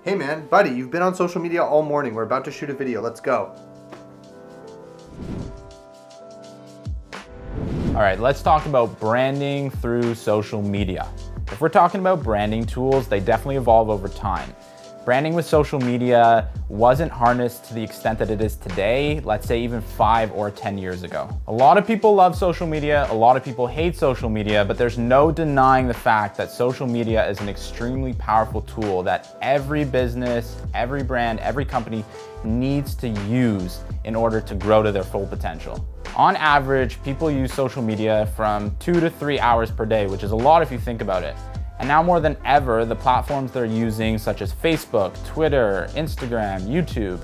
Hey man, buddy, you've been on social media all morning. We're about to shoot a video. Let's go. All right, let's talk about branding through social media. If we're talking about branding tools, they definitely evolve over time. Branding with social media wasn't harnessed to the extent that it is today, let's say even 5 or 10 years ago. A lot of people love social media, a lot of people hate social media, but there's no denying the fact that social media is an extremely powerful tool that every business, every brand, every company needs to use in order to grow to their full potential. On average, people use social media from 2 to 3 hours per day, which is a lot if you think about it. And now more than ever, the platforms they're using, such as Facebook, Twitter, Instagram, YouTube,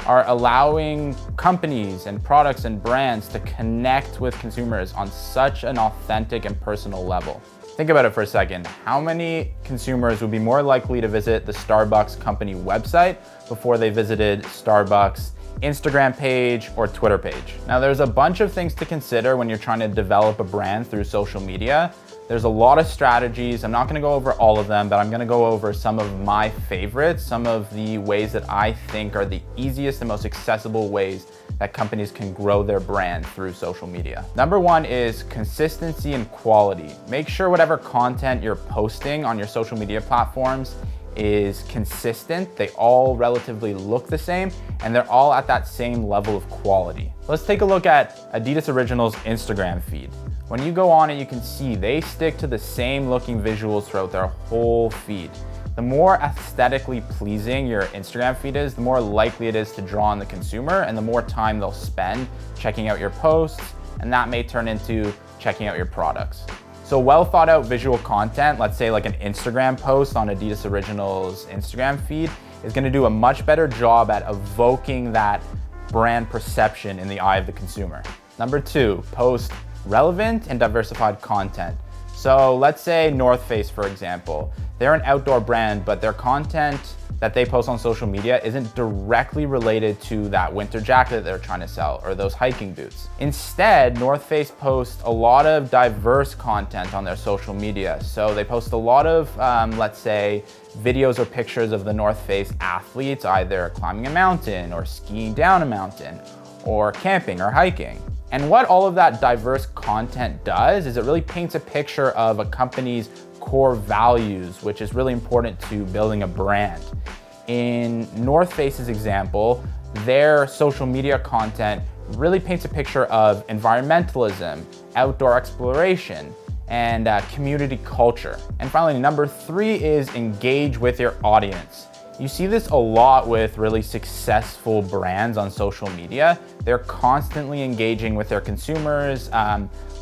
are allowing companies and products and brands to connect with consumers on such an authentic and personal level. Think about it for a second. How many consumers would be more likely to visit the Starbucks company website before they visited Starbucks Instagram page or Twitter page? Now, there's a bunch of things to consider when you're trying to develop a brand through social media. There's a lot of strategies. I'm not gonna go over all of them, but I'm gonna go over some of my favorites, some of the ways that I think are the easiest and most accessible ways that companies can grow their brand through social media. Number one is consistency and quality. Make sure whatever content you're posting on your social media platforms is consistent. They all relatively look the same and they're all at that same level of quality. Let's take a look at Adidas Originals Instagram feed. When you go on it, you can see they stick to the same looking visuals throughout their whole feed. The more aesthetically pleasing your Instagram feed is, the more likely it is to draw on the consumer and the more time they'll spend checking out your posts, and that may turn into checking out your products. So well thought out visual content, let's say like an Instagram post on Adidas Originals Instagram feed, is gonna do a much better job at evoking that brand perception in the eye of the consumer. Number two, post relevant and diversified content. So let's say North Face, for example. They're an outdoor brand, but their content that they post on social media isn't directly related to that winter jacket that they're trying to sell or those hiking boots. Instead, North Face posts a lot of diverse content on their social media. So they post a lot of, let's say, videos or pictures of the North Face athletes, either climbing a mountain or skiing down a mountain or camping or hiking. And what all of that diverse content does is it really paints a picture of a company's core values, which is really important to building a brand. In North Face's example, their social media content really paints a picture of environmentalism, outdoor exploration, and community culture. And finally, number three is engage with your audience. You see this a lot with really successful brands on social media. They're constantly engaging with their consumers.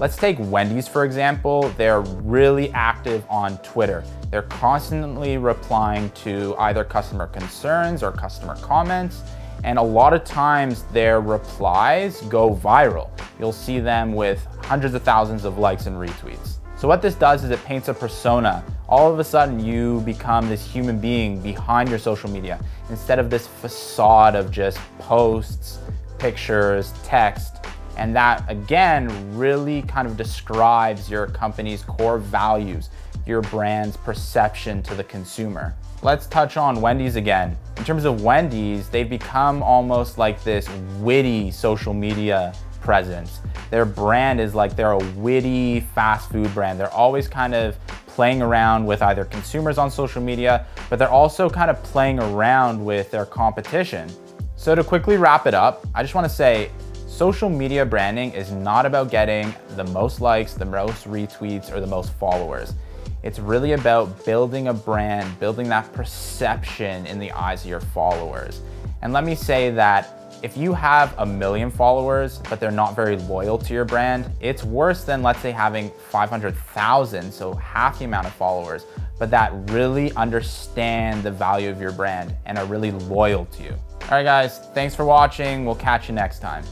Let's take Wendy's, for example. They're really active on Twitter. They're constantly replying to either customer concerns or customer comments. And a lot of times their replies go viral. You'll see them with hundreds of thousands of likes and retweets. So what this does is it paints a persona. All of a sudden you become this human being behind your social media instead of this facade of just posts, pictures, text. And that again really kind of describes your company's core values, your brand's perception to the consumer. Let's touch on Wendy's again. In terms of Wendy's, they've become almost like this witty social media presence. Their brand is like they're a witty fast food brand. They're always kind of playing around with either consumers on social media, but they're also kind of playing around with their competition. So to quickly wrap it up, I just want to say social media branding is not about getting the most likes, the most retweets, or the most followers. It's really about building a brand, building that perception in the eyes of your followers. And let me say that if you have 1 million followers, but they're not very loyal to your brand, it's worse than, let's say, having 500,000, so half the amount of followers, but that really understand the value of your brand and are really loyal to you. All right, guys, thanks for watching. We'll catch you next time.